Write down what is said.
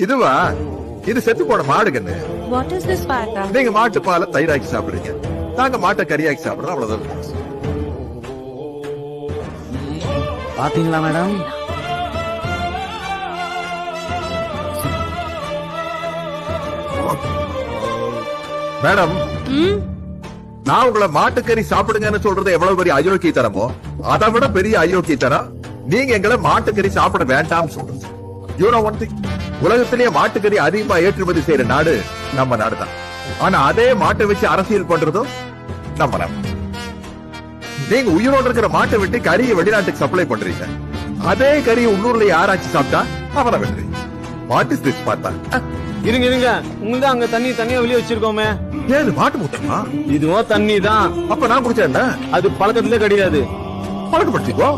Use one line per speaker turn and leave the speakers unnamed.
இதுவா இது செத்து போன மாடுகன்னு.
What is this, Partha?
நீங்க மாட்டு பாலை தயிராக்கி சாப்பிடுறீங்க, நாங்க மாட்டை கறியாக்கி சாப்பிடுறோம், அவ்வளவுதான்.
பாத்தீங்களா மேடம்?
மேடம், நான் உங்களை மாட்டுக்கறி சாப்பிடுங்கன்னு சொல்றது எவ்வளவு பெரிய அயோக்கியத்தனமோ அதை விட பெரிய அயோக்கியத்தனம் நீங்க எங்களை மாட்டுக்கறி சாப்பிட வேண்டாம் சொல்றது. You know one thing, உலகத்திலேயே மாட்டுக்கறி அதிகமா ஏற்றுமதி செய்யற நாடு நம்ம நாடுதான். ஆனா அதே மாட்டை வச்சு அரசியல் பண்றதும் நம்ம நாடு. நீங்க உயிரோடு இருக்கிற மாட்டை விட்டு கறியை வெளிநாட்டுக்கு சப்ளை பண்றீங்க, அதே கறியை உள்ளூர்ல யாராச்சும் சாப்பிட்டா அவரை வென்றீங்க. வாட் இஸ் திஸ் பார்த்தா?
இருங்க இருங்க, உங்களுக்கு அங்க தண்ணியா வெளியே வச்சிருக்கோமே.
ஏது மாட்டு மூத்தமா?
இதுவும் தண்ணி தான்.
அப்ப நான் குடிச்சேன்,
அது பழக்கத்திலே கிடையாது.
பழக்கப்படுத்திக்கோ.